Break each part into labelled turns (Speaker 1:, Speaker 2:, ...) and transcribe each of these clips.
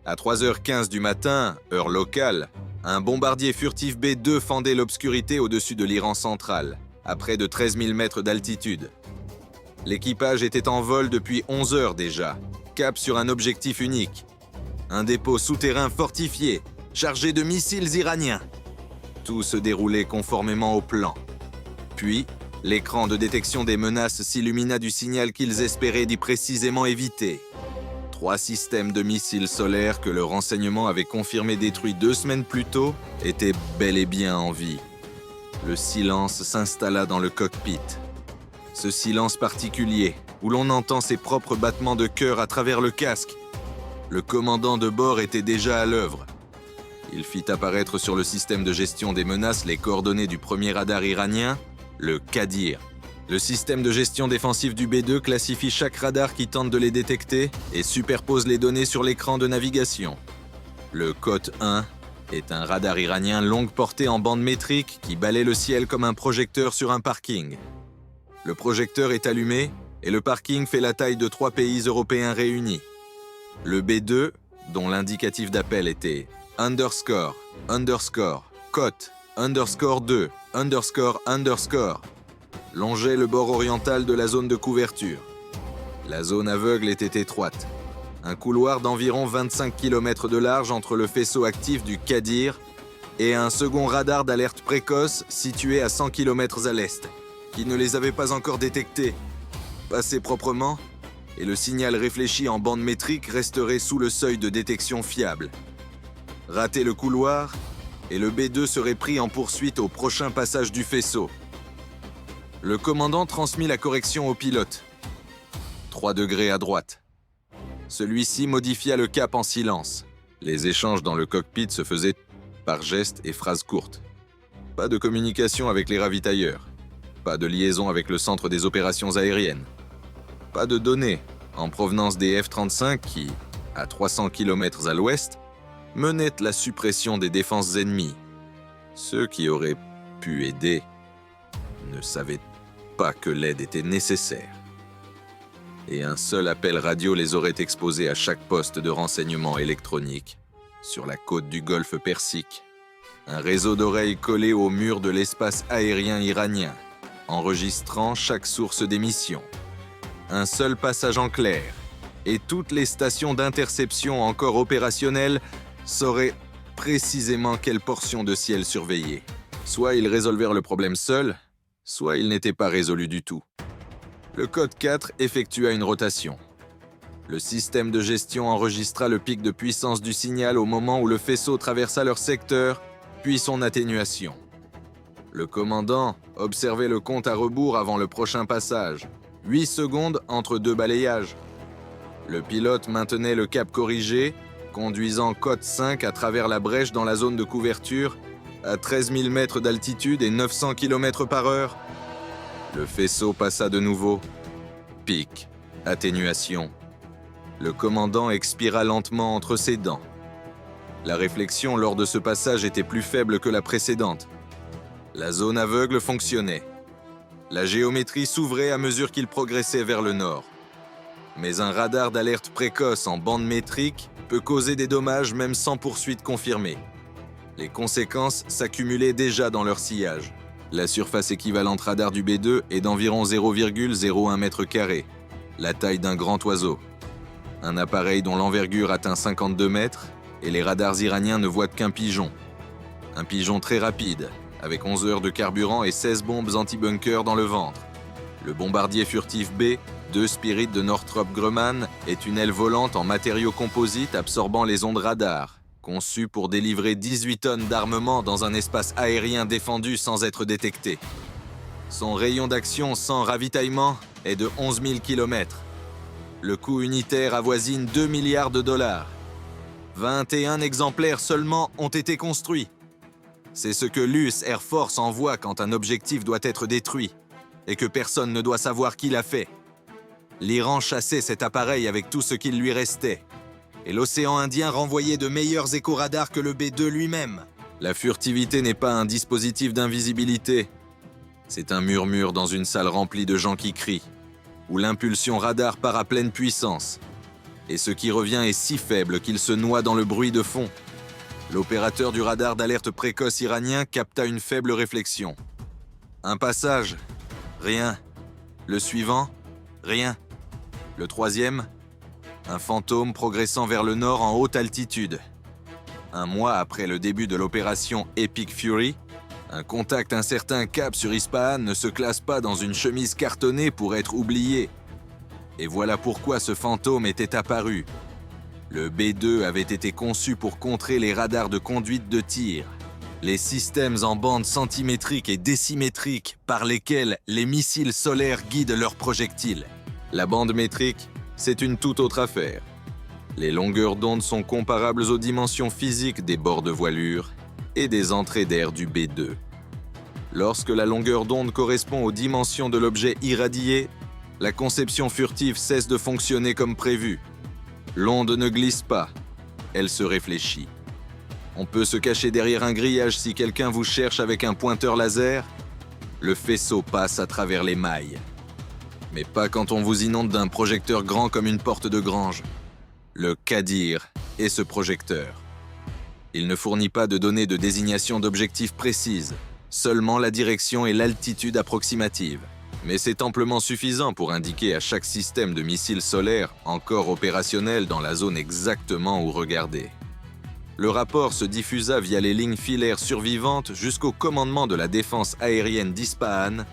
Speaker 1: À 3h15 du matin, heure locale, un bombardier furtif B-2 fendait l'obscurité au-dessus de l'Iran central, à près de 13 000 mètres d'altitude. L'équipage était en vol depuis 11 heures déjà, cap sur un objectif unique. Un dépôt souterrain fortifié, chargé de missiles iraniens. Tout se déroulait conformément au plan. Puis, l'écran de détection des menaces s'illumina du signal qu'ils espéraient d'y précisément éviter. 3 systèmes de missiles solaires que le renseignement avait confirmé détruits 2 semaines plus tôt étaient bel et bien en vie. Le silence s'installa dans le cockpit. Ce silence particulier, où l'on entend ses propres battements de cœur à travers le casque. Le commandant de bord était déjà à l'œuvre. Il fit apparaître sur le système de gestion des menaces les coordonnées du premier radar iranien, le Qadir. Le système de gestion défensif du B-2 classifie chaque radar qui tente de les détecter et superpose les données sur l'écran de navigation. Le Kot 1 est un radar iranien longue portée en bande métrique qui balaie le ciel comme un projecteur sur un parking. Le projecteur est allumé et le parking fait la taille de 3 pays européens réunis. Le B-2, dont l'indicatif d'appel était underscore, Kot, _2, __, longeait le bord oriental de la zone de couverture. La zone aveugle était étroite. Un couloir d'environ 25 km de large entre le faisceau actif du Qadir et un second radar d'alerte précoce situé à 100 km à l'est, qui ne les avait pas encore détectés. Passé proprement, et le signal réfléchi en bande métrique resterait sous le seuil de détection fiable. Rater le couloir, et le B-2 serait pris en poursuite au prochain passage du faisceau. Le commandant transmit la correction au pilote. 3 degrés à droite. Celui-ci modifia le cap en silence. Les échanges dans le cockpit se faisaient par gestes et phrases courtes. Pas de communication avec les ravitailleurs. Pas de liaison avec le centre des opérations aériennes. Pas de données en provenance des F-35 qui, à 300 km à l'ouest, menaient la suppression des défenses ennemies. Ceux qui auraient pu aider ne savaient pas que l'aide était nécessaire. Et un seul appel radio les aurait exposés à chaque poste de renseignement électronique sur la côte du golfe Persique. Un réseau d'oreilles collé au mur de l'espace aérien iranien, enregistrant chaque source d'émission. Un seul passage en clair, et toutes les stations d'interception encore opérationnelles sauraient précisément quelle portion de ciel surveiller. Soit ils résolvèrent le problème seuls, soit il n'était pas résolu du tout. Le code 4 effectua une rotation. Le système de gestion enregistra le pic de puissance du signal au moment où le faisceau traversa leur secteur, puis son atténuation. Le commandant observait le compte à rebours avant le prochain passage. 8 secondes entre 2 balayages. Le pilote maintenait le cap corrigé, conduisant Kot 5 à travers la brèche dans la zone de couverture, à 13 000 mètres d'altitude et 900 km par heure. Le faisceau passa de nouveau. Pic, atténuation. Le commandant expira lentement entre ses dents. La réflexion lors de ce passage était plus faible que la précédente. La zone aveugle fonctionnait. La géométrie s'ouvrait à mesure qu'il progressait vers le nord. Mais un radar d'alerte précoce en bande métrique peut causer des dommages même sans poursuite confirmée. Les conséquences s'accumulaient déjà dans leur sillage. La surface équivalente radar du B-2 est d'environ 0,01 m², la taille d'un grand oiseau. Un appareil dont l'envergure atteint 52 mètres et les radars iraniens ne voient qu'un pigeon. Un pigeon très rapide, avec 11 heures de carburant et 16 bombes anti-bunker dans le ventre. Le bombardier furtif B, 2 Spirit de Northrop Grumman, est une aile volante en matériaux composites absorbant les ondes radar, conçue pour délivrer 18 tonnes d'armement dans un espace aérien défendu sans être détecté. Son rayon d'action sans ravitaillement est de 11 000 km. Le coût unitaire avoisine 2 milliards de dollars. 21 exemplaires seulement ont été construits. C'est ce que l'US Air Force envoie quand un objectif doit être détruit et que personne ne doit savoir qui l'a fait. L'Iran chassait cet appareil avec tout ce qu'il lui restait. Et l'océan Indien renvoyait de meilleurs éco-radars que le B-2 lui-même. La furtivité n'est pas un dispositif d'invisibilité. C'est un murmure dans une salle remplie de gens qui crient, où l'impulsion radar part à pleine puissance. et ce qui revient est si faible qu'il se noie dans le bruit de fond. L'opérateur du radar d'alerte précoce iranien capta une faible réflexion. Un passage, rien. Le suivant, rien. Le troisième, un fantôme progressant vers le nord en haute altitude. Un mois après le début de l'opération Epic Fury, un contact incertain cap sur Ispahan ne se classe pas dans une chemise cartonnée pour être oublié. Et voilà pourquoi ce fantôme était apparu. Le B-2 avait été conçu pour contrer les radars de conduite de tir, les systèmes en bande centimétrique et décimétrique par lesquels les missiles solaires guident leurs projectiles. La bande métrique, c'est une toute autre affaire. Les longueurs d'onde sont comparables aux dimensions physiques des bords de voilure et des entrées d'air du B-2. Lorsque la longueur d'onde correspond aux dimensions de l'objet irradié, la conception furtive cesse de fonctionner comme prévu. L'onde ne glisse pas, elle se réfléchit. On peut se cacher derrière un grillage si quelqu'un vous cherche avec un pointeur laser. Le faisceau passe à travers les mailles. Mais pas quand on vous inonde d'un projecteur grand comme une porte de grange. Le Qadir est ce projecteur. Il ne fournit pas de données de désignation d'objectifs précises, seulement la direction et l'altitude approximative. Mais c'est amplement suffisant pour indiquer à chaque système de missiles solaires encore opérationnel dans la zone exactement où regarder. Le rapport se diffusa via les lignes filaires survivantes jusqu'au commandement de la défense aérienne d'Ispahan,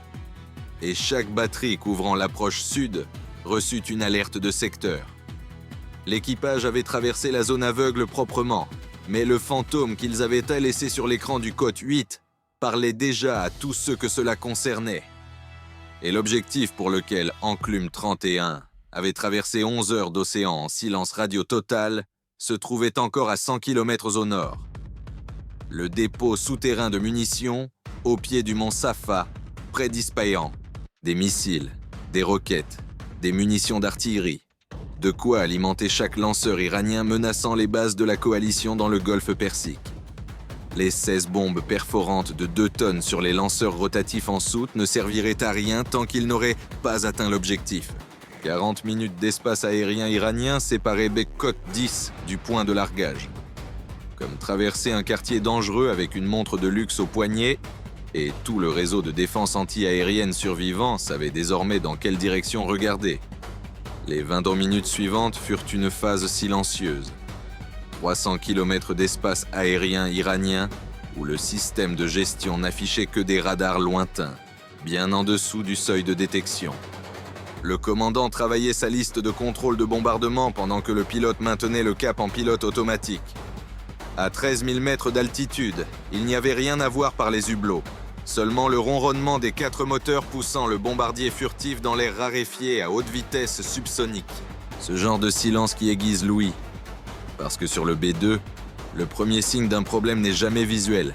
Speaker 1: et chaque batterie couvrant l'approche sud reçut une alerte de secteur. L'équipage avait traversé la zone aveugle proprement, mais le fantôme qu'ils avaient laissé sur l'écran du Côte 8 parlait déjà à tous ceux que cela concernait. Et l'objectif pour lequel Enclume 31 avait traversé 11 heures d'océan en silence radio total se trouvait encore à 100 km au nord. Le dépôt souterrain de munitions, au pied du mont Safa, près d'Ispahan. Des missiles, des roquettes, des munitions d'artillerie. De quoi alimenter chaque lanceur iranien menaçant les bases de la coalition dans le golfe Persique. Les 16 bombes perforantes de 2 tonnes sur les lanceurs rotatifs en soute ne serviraient à rien tant qu'ils n'auraient pas atteint l'objectif. 40 minutes d'espace aérien iranien séparaient Bekkot 10 du point de largage. Comme traverser un quartier dangereux avec une montre de luxe au poignet, et tout le réseau de défense anti-aérienne survivant savait désormais dans quelle direction regarder. Les 20 minutes suivantes furent une phase silencieuse. 300 km d'espace aérien iranien où le système de gestion n'affichait que des radars lointains, bien en dessous du seuil de détection. Le commandant travaillait sa liste de contrôle de bombardement pendant que le pilote maintenait le cap en pilote automatique. À 13 000 mètres d'altitude, il n'y avait rien à voir par les hublots. Seulement le ronronnement des 4 moteurs poussant le bombardier furtif dans l'air raréfié à haute vitesse subsonique. Ce genre de silence qui aiguise l'ouïe. Parce que sur le B-2, le premier signe d'un problème n'est jamais visuel.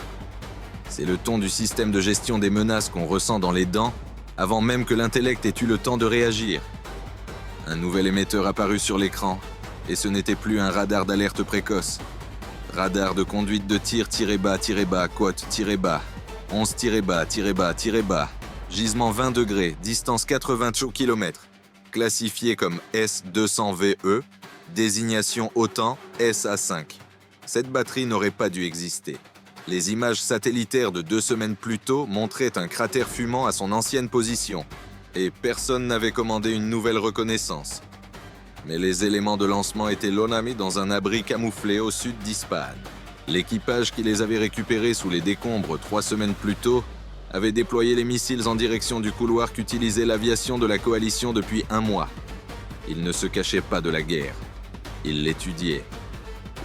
Speaker 1: C'est le ton du système de gestion des menaces qu'on ressent dans les dents avant même que l'intellect ait eu le temps de réagir. Un nouvel émetteur apparut sur l'écran, et ce n'était plus un radar d'alerte précoce. Radar de conduite de tir-bas, côte-bas, 11-bas, gisement 20 degrés, distance 80 km, classifié comme S200VE, désignation OTAN SA5. Cette batterie n'aurait pas dû exister. Les images satellitaires de 2 semaines plus tôt montraient un cratère fumant à son ancienne position, et personne n'avait commandé une nouvelle reconnaissance. Mais les éléments de lancement étaient lonamis dans un abri camouflé au sud d'Ispahan. L'équipage qui les avait récupérés sous les décombres 3 semaines plus tôt avait déployé les missiles en direction du couloir qu'utilisait l'aviation de la coalition depuis 1 mois. Il ne se cachait pas de la guerre. Il l'étudiait.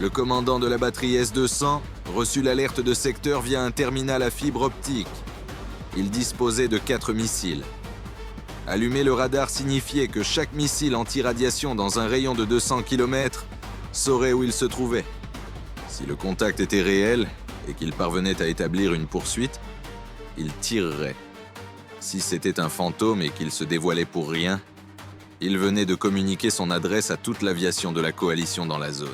Speaker 1: Le commandant de la batterie S-200 reçut l'alerte de secteur via un terminal à fibre optique. Il disposait de 4 missiles. Allumer le radar signifiait que chaque missile anti-radiation dans un rayon de 200 km saurait où il se trouvait. Si le contact était réel et qu'il parvenait à établir une poursuite, il tirerait. Si c'était un fantôme et qu'il se dévoilait pour rien, il venait de communiquer son adresse à toute l'aviation de la coalition dans la zone.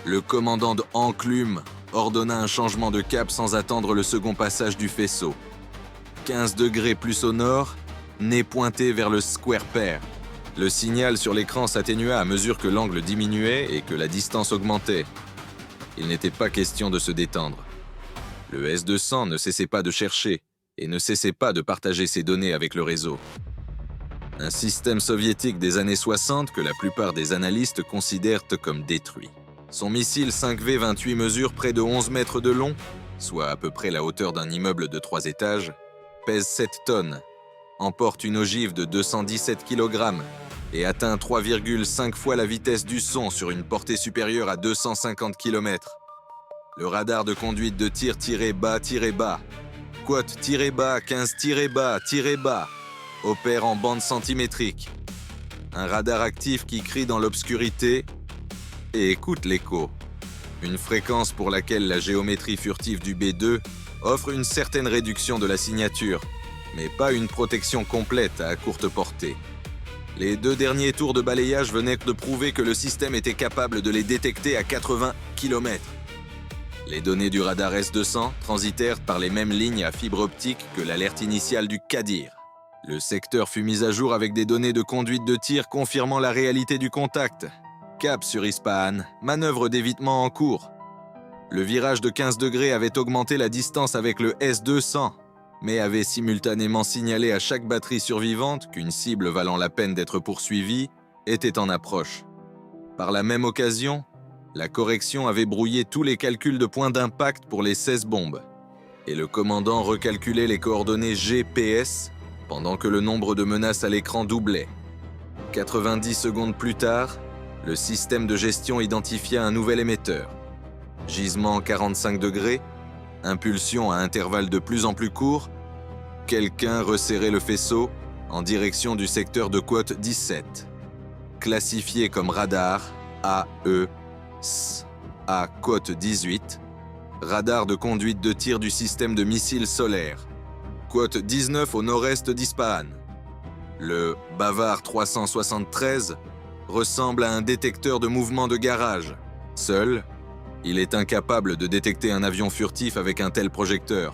Speaker 1: Le commandant de Enclume ordonna un changement de cap sans attendre le second passage du faisceau. 15 degrés plus au nord, nez pointé vers le Square Pair. Le signal sur l'écran s'atténua à mesure que l'angle diminuait et que la distance augmentait. Il n'était pas question de se détendre. Le S-200 ne cessait pas de chercher et ne cessait pas de partager ses données avec le réseau. Un système soviétique des années 60 que la plupart des analystes considèrent comme détruit. Son missile 5V-28 mesure près de 11 mètres de long, soit à peu près la hauteur d'un immeuble de 3 étages, pèse 7 tonnes, emporte une ogive de 217 kg et atteint 3,5 fois la vitesse du son sur une portée supérieure à 250 km. Le radar de conduite de tir tiré-bas, quote tiré-bas, 15 tiré-bas, opère en bande centimétrique. Un radar actif qui crie dans l'obscurité et écoute l'écho. Une fréquence pour laquelle la géométrie furtive du B2 offre une certaine réduction de la signature, mais pas une protection complète à courte portée. Les 2 derniers tours de balayage venaient de prouver que le système était capable de les détecter à 80 km. Les données du radar S-200 transitèrent par les mêmes lignes à fibre optique que l'alerte initiale du Qadir. Le secteur fut mis à jour avec des données de conduite de tir confirmant la réalité du contact. Cap sur Ispahan, manœuvre d'évitement en cours. Le virage de 15 degrés avait augmenté la distance avec le S-200, mais avait simultanément signalé à chaque batterie survivante qu'une cible valant la peine d'être poursuivie était en approche. Par la même occasion, la correction avait brouillé tous les calculs de points d'impact pour les 16 bombes, et le commandant recalculait les coordonnées GPS pendant que le nombre de menaces à l'écran doublait. 90 secondes plus tard, le système de gestion identifia un nouvel émetteur. Gisement 45 degrés, impulsion à intervalles de plus en plus courts, quelqu'un resserrait le faisceau en direction du secteur de quote 17. Classifié comme radar AES à quote 18, radar de conduite de tir du système de missiles solaires, quote 19 au nord-est d'Ispahan. Le Bavar 373 ressemble à un détecteur de mouvement de garage. Seul, il est incapable de détecter un avion furtif avec un tel projecteur.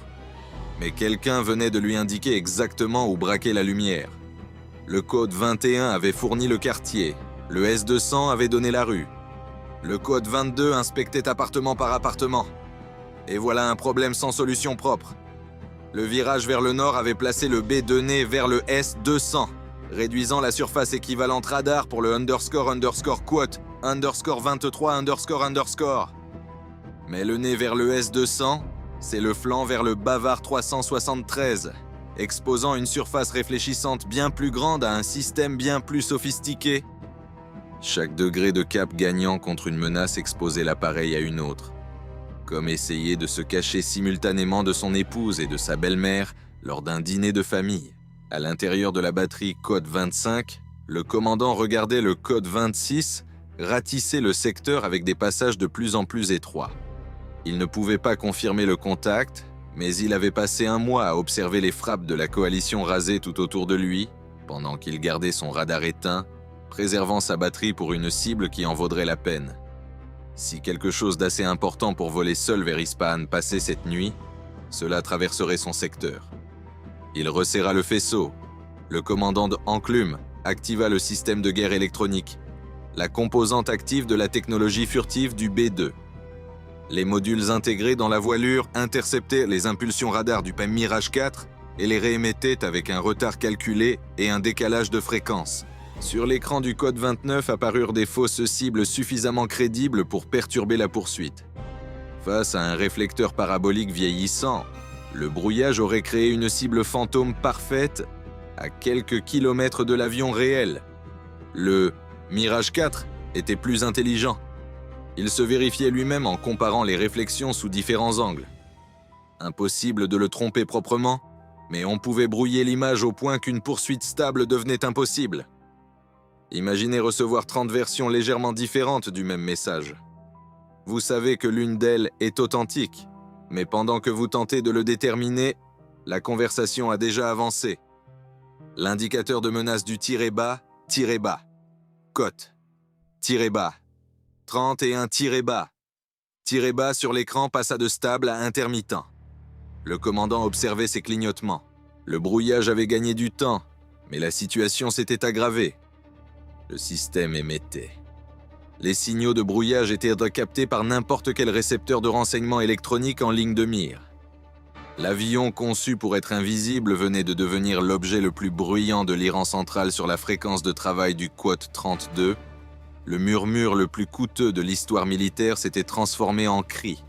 Speaker 1: Mais quelqu'un venait de lui indiquer exactement où braquer la lumière. Le code 21 avait fourni le quartier. Le S-200 avait donné la rue. Le code 22 inspectait appartement par appartement. Et voilà un problème sans solution propre. Le virage vers le nord avait placé le B2 vers le S-200, réduisant la surface équivalente radar pour le __quote _23 __. Mais le nez vers le S-200, c'est le flanc vers le Bavar 373, exposant une surface réfléchissante bien plus grande à un système bien plus sophistiqué. Chaque degré de cap gagnant contre une menace exposait l'appareil à une autre, comme essayer de se cacher simultanément de son épouse et de sa belle-mère lors d'un dîner de famille. À l'intérieur de la batterie code 25, le commandant regardait le code 26 ratisser le secteur avec des passages de plus en plus étroits. Il ne pouvait pas confirmer le contact, mais il avait passé un mois à observer les frappes de la coalition rasée tout autour de lui, pendant qu'il gardait son radar éteint, préservant sa batterie pour une cible qui en vaudrait la peine. Si quelque chose d'assez important pour voler seul vers Ispahan passait cette nuit, cela traverserait son secteur. Il resserra le faisceau. Le commandant Enclume activa le système de guerre électronique, la composante active de la technologie furtive du B2. Les modules intégrés dans la voilure interceptaient les impulsions radar du PAM Mirage 4 et les réémettaient avec un retard calculé et un décalage de fréquence. Sur l'écran du code 29 apparurent des fausses cibles suffisamment crédibles pour perturber la poursuite. Face à un réflecteur parabolique vieillissant, le brouillage aurait créé une cible fantôme parfaite à quelques kilomètres de l'avion réel. Le Mirage 4 était plus intelligent. Il se vérifiait lui-même en comparant les réflexions sous différents angles. Impossible de le tromper proprement, mais on pouvait brouiller l'image au point qu'une poursuite stable devenait impossible. Imaginez recevoir 30 versions légèrement différentes du même message. Vous savez que l'une d'elles est authentique, mais pendant que vous tentez de le déterminer, la conversation a déjà avancé. L'indicateur de menace du tiré bas, cote, tiré bas, 31 tiré bas. Tiré bas sur l'écran passa de stable à intermittent. Le commandant observait ses clignotements. Le brouillage avait gagné du temps, mais la situation s'était aggravée. Le système émettait. Les signaux de brouillage étaient captés par n'importe quel récepteur de renseignement électronique en ligne de mire. L'avion conçu pour être invisible venait de devenir l'objet le plus bruyant de l'Iran central sur la fréquence de travail du Quote 32. Le murmure le plus coûteux de l'histoire militaire s'était transformé en cri.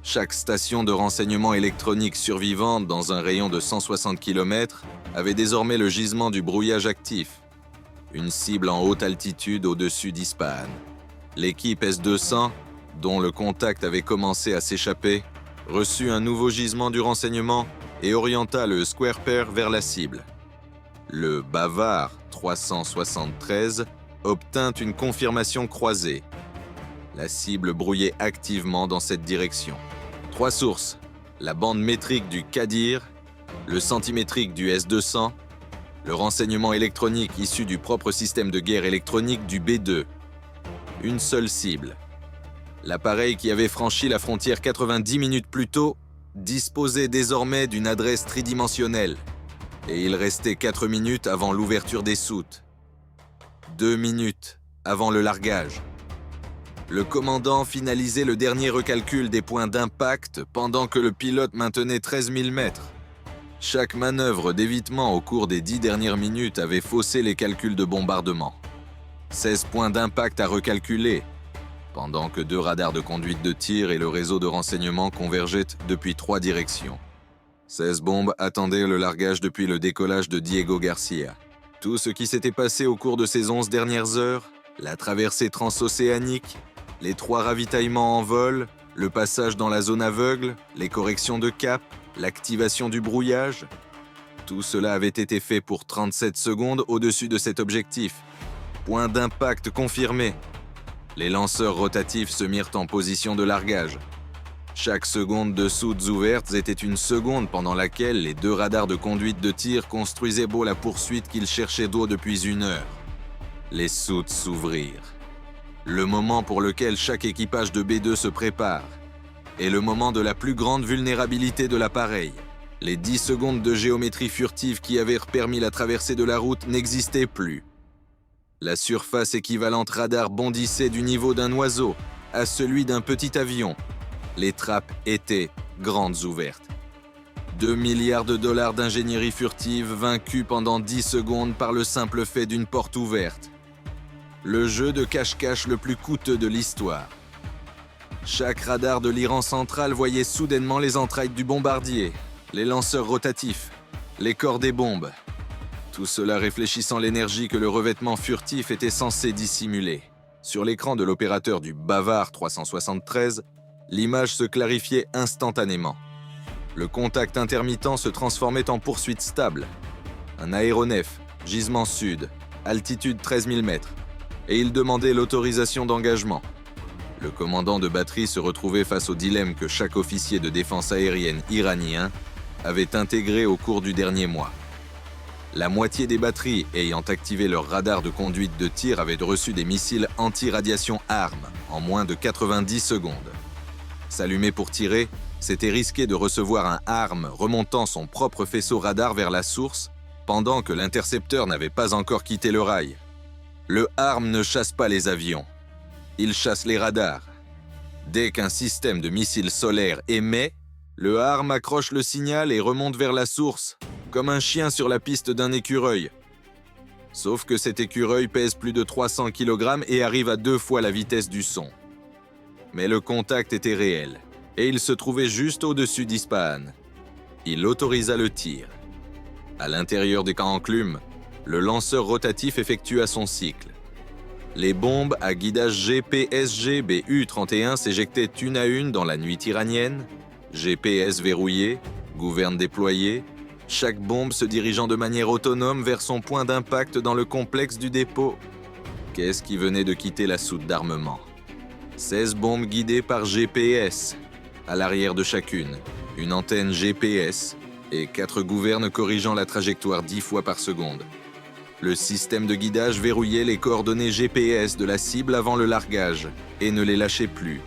Speaker 1: Chaque station de renseignement électronique survivante dans un rayon de 160 km avait désormais le gisement du brouillage actif. Une cible en haute altitude au-dessus d'Ispahan. L'équipe S-200, dont le contact avait commencé à s'échapper, reçut un nouveau gisement du renseignement et orienta le Square Pair vers la cible. Le Bavard 373 obtint une confirmation croisée. La cible brouillait activement dans cette direction. 3 sources, la bande métrique du Qadir, le centimétrique du S-200, le renseignement électronique issu du propre système de guerre électronique du B-2. Une seule cible. L'appareil qui avait franchi la frontière 90 minutes plus tôt disposait désormais d'une adresse tridimensionnelle. Et il restait 4 minutes avant l'ouverture des soutes. 2 minutes avant le largage. Le commandant finalisait le dernier recalcul des points d'impact pendant que le pilote maintenait 13 000 mètres. Chaque manœuvre d'évitement au cours des 10 dernières minutes avait faussé les calculs de bombardement. 16 points d'impact à recalculer, pendant que 2 radars de conduite de tir et le réseau de renseignement convergeaient depuis 3 directions. 16 bombes attendaient le largage depuis le décollage de Diego Garcia. Tout ce qui s'était passé au cours de ces 11 dernières heures, la traversée transocéanique, les 3 ravitaillements en vol, le passage dans la zone aveugle, les corrections de cap, l'activation du brouillage, tout cela avait été fait pour 37 secondes au-dessus de cet objectif. Point d'impact confirmé. Les lanceurs rotatifs se mirent en position de largage. Chaque seconde de soutes ouvertes était une seconde pendant laquelle les 2 radars de conduite de tir construisaient beau la poursuite qu'ils cherchaient d'eau depuis 1 heure. Les soutes s'ouvrirent. Le moment pour lequel chaque équipage de B-2 se prépare. Et le moment de la plus grande vulnérabilité de l'appareil. Les 10 secondes de géométrie furtive qui avaient permis la traversée de la route n'existaient plus. La surface équivalente radar bondissait du niveau d'un oiseau à celui d'un petit avion. Les trappes étaient grandes ouvertes. 2 milliards de dollars d'ingénierie furtive vaincus pendant 10 secondes par le simple fait d'une porte ouverte. Le jeu de cache-cache le plus coûteux de l'histoire. Chaque radar de l'Iran central voyait soudainement les entrailles du bombardier, les lanceurs rotatifs, les corps des bombes. Tout cela réfléchissant l'énergie que le revêtement furtif était censé dissimuler. Sur l'écran de l'opérateur du Bavard 373, l'image se clarifiait instantanément. Le contact intermittent se transformait en poursuite stable. Un aéronef, gisement sud, altitude 13 000 mètres, et il demandait l'autorisation d'engagement. Le commandant de batterie se retrouvait face au dilemme que chaque officier de défense aérienne iranien avait intégré au cours du dernier mois. La moitié des batteries ayant activé leur radar de conduite de tir avaient reçu des missiles anti-radiation armes en moins de 90 secondes. S'allumer pour tirer, c'était risquer de recevoir un arme remontant son propre faisceau radar vers la source pendant que l'intercepteur n'avait pas encore quitté le rail. Le arme ne chasse pas les avions. Il chasse les radars. Dès qu'un système de missiles solaires émet, le arme accroche le signal et remonte vers la source, comme un chien sur la piste d'un écureuil. Sauf que cet écureuil pèse plus de 300 kg et arrive à 2 fois la vitesse du son. Mais le contact était réel, et il se trouvait juste au-dessus d'Ispahan. Il autorisa le tir. À l'intérieur des camps enclumes, le lanceur rotatif effectua son cycle. Les bombes à guidage GPSG BU-31 s'éjectaient une à une dans la nuit iranienne, GPS verrouillé, gouverne déployée, chaque bombe se dirigeant de manière autonome vers son point d'impact dans le complexe du dépôt. Qu'est-ce qui venait de quitter la soute d'armement? 16 bombes guidées par GPS, à l'arrière de chacune, une antenne GPS et 4 gouvernes corrigeant la trajectoire 10 fois par seconde. Le système de guidage verrouillait les coordonnées GPS de la cible avant le largage et ne les lâchait plus,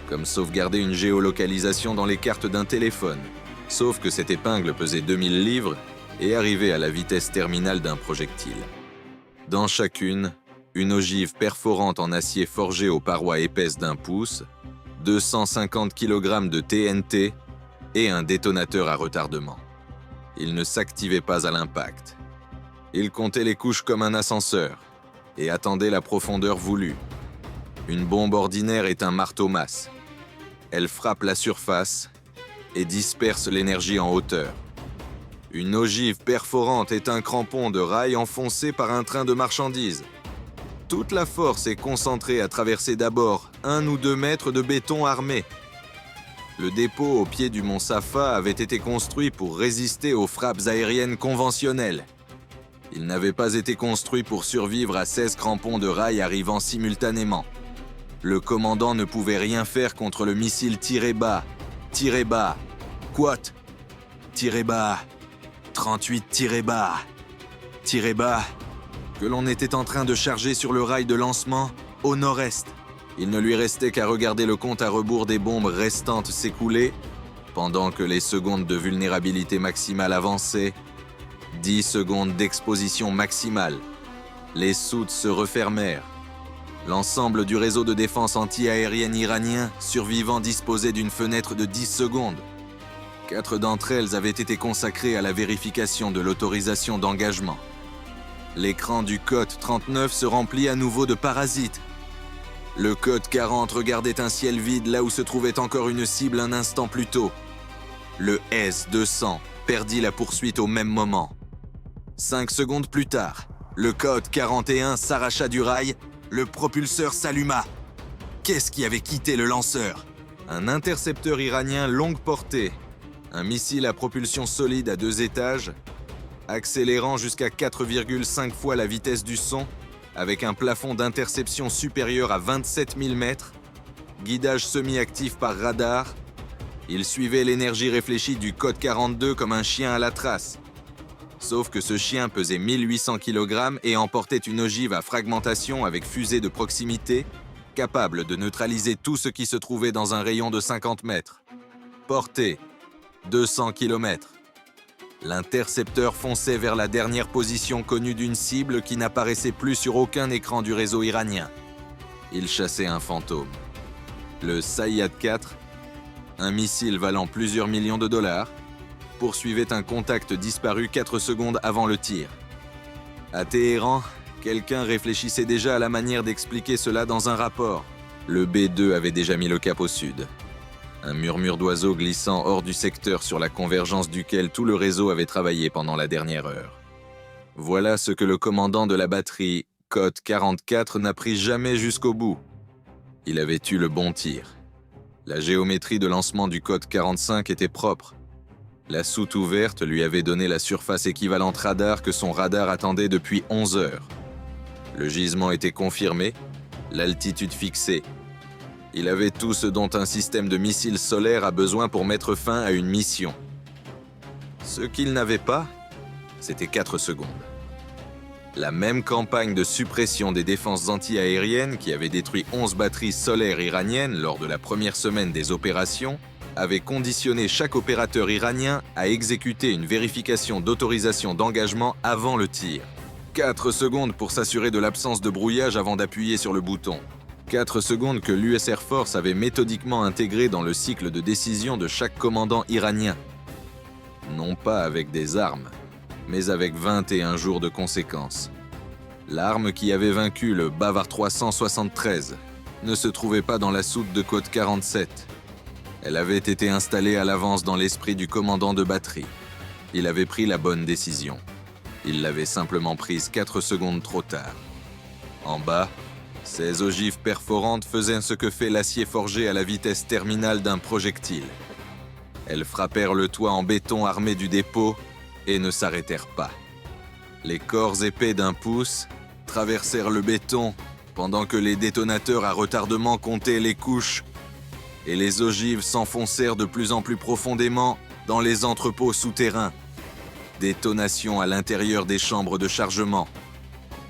Speaker 1: comme sauvegarder une géolocalisation dans les cartes d'un téléphone, sauf que cette épingle pesait 2000 livres et arrivait à la vitesse terminale d'un projectile. Dans chacune, une ogive perforante en acier forgé aux parois épaisses d'1 pouce, 250 kg de TNT et un détonateur à retardement. Il ne s'activait pas à l'impact. Il comptait les couches comme un ascenseur et attendait la profondeur voulue. Une bombe ordinaire est un marteau-masse. Elle frappe la surface et disperse l'énergie en hauteur. Une ogive perforante est un crampon de rail enfoncé par un train de marchandises. Toute la force est concentrée à traverser d'abord 1 ou 2 mètres de béton armé. Le dépôt au pied du mont Safa avait été construit pour résister aux frappes aériennes conventionnelles. Il n'avait pas été construit pour survivre à 16 crampons de rail arrivant simultanément. Le commandant ne pouvait rien faire contre le missile tiré bas, quat, tiré bas, 38 tiré bas, que l'on était en train de charger sur le rail de lancement au nord-est. Il ne lui restait qu'à regarder le compte à rebours des bombes restantes s'écouler, pendant que les secondes de vulnérabilité maximale avançaient. 10 secondes d'exposition maximale. Les soutes se refermèrent. L'ensemble du réseau de défense anti-aérienne iranien survivant disposait d'une fenêtre de 10 secondes. 4 d'entre elles avaient été consacrées à la vérification de l'autorisation d'engagement. L'écran du code 39 se remplit à nouveau de parasites. Le code 40 regardait un ciel vide là où se trouvait encore une cible un instant plus tôt. Le S-200 perdit la poursuite au même moment. 5 secondes plus tard, le code 41 s'arracha du rail, le propulseur s'alluma. Qu'est-ce qui avait quitté le lanceur? Un intercepteur iranien longue portée, un missile à propulsion solide à 2 étages, accélérant jusqu'à 4,5 fois la vitesse du son, avec un plafond d'interception supérieur à 27 000 mètres, guidage semi-actif par radar. Il suivait l'énergie réfléchie du code 42 comme un chien à la trace. Sauf que ce chien pesait 1800 kg et emportait une ogive à fragmentation avec fusée de proximité, capable de neutraliser tout ce qui se trouvait dans un rayon de 50 mètres. Portée, 200 km. L'intercepteur fonçait vers la dernière position connue d'une cible qui n'apparaissait plus sur aucun écran du réseau iranien. Il chassait un fantôme. Le Saïad 4, un missile valant plusieurs millions de dollars, poursuivait un contact disparu 4 secondes avant le tir. À Téhéran, quelqu'un réfléchissait déjà à la manière d'expliquer cela dans un rapport. Le B-2 avait déjà mis le cap au sud. Un murmure d'oiseaux glissant hors du secteur sur la convergence duquel tout le réseau avait travaillé pendant la dernière heure. Voilà ce que le commandant de la batterie, code 44, n'a pris jamais jusqu'au bout. Il avait eu le bon tir. La géométrie de lancement du code 45 était propre. La soute ouverte lui avait donné la surface équivalente radar que son radar attendait depuis 11 heures. Le gisement était confirmé, l'altitude fixée. Il avait tout ce dont un système de missiles solaires a besoin pour mettre fin à une mission. Ce qu'il n'avait pas, c'était 4 secondes. La même campagne de suppression des défenses anti-aériennes qui avait détruit 11 batteries solaires iraniennes lors de la première semaine des opérations avait conditionné chaque opérateur iranien à exécuter une vérification d'autorisation d'engagement avant le tir. 4 secondes pour s'assurer de l'absence de brouillage avant d'appuyer sur le bouton. 4 secondes que l'US Air Force avait méthodiquement intégrées dans le cycle de décision de chaque commandant iranien. Non pas avec des armes, mais avec 21 jours de conséquences. L'arme qui avait vaincu le Bavar 373 ne se trouvait pas dans la soute de code 47. Elle avait été installée à l'avance dans l'esprit du commandant de batterie. Il avait pris la bonne décision. Il l'avait simplement prise 4 secondes trop tard. En bas, ces ogives perforantes faisaient ce que fait l'acier forgé à la vitesse terminale d'un projectile. Elles frappèrent le toit en béton armé du dépôt et ne s'arrêtèrent pas. Les corps épais d'1 pouce traversèrent le béton pendant que les détonateurs à retardement comptaient les couches et les ogives s'enfoncèrent de plus en plus profondément dans les entrepôts souterrains. Détonation à l'intérieur des chambres de chargement.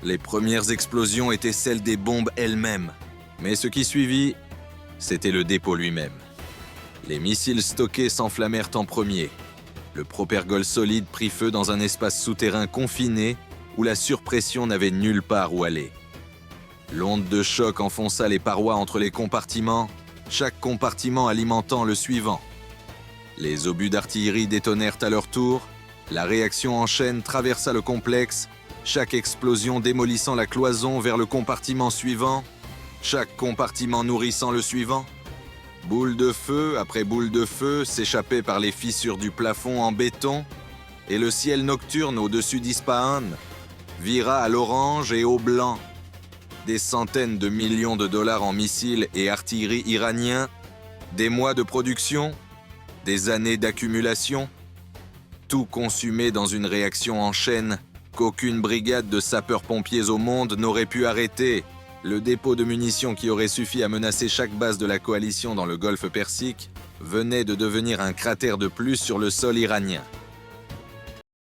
Speaker 1: Les premières explosions étaient celles des bombes elles-mêmes. Mais ce qui suivit, c'était le dépôt lui-même. Les missiles stockés s'enflammèrent en premier. Le propergol solide prit feu dans un espace souterrain confiné où la surpression n'avait nulle part où aller. L'onde de choc enfonça les parois entre les compartiments, chaque compartiment alimentant le suivant. Les obus d'artillerie détonèrent à leur tour, la réaction en chaîne traversa le complexe, chaque explosion démolissant la cloison vers le compartiment suivant, chaque compartiment nourrissant le suivant. Boule de feu après boule de feu s'échappaient par les fissures du plafond en béton, et le ciel nocturne au-dessus d'Ispahan vira à l'orange et au blanc. Des centaines de millions de dollars en missiles et artillerie iraniens, des mois de production, des années d'accumulation, tout consumé dans une réaction en chaîne qu'aucune brigade de sapeurs-pompiers au monde n'aurait pu arrêter. Le dépôt de munitions qui aurait suffi à menacer chaque base de la coalition dans le golfe Persique venait de devenir un cratère de plus sur le sol iranien.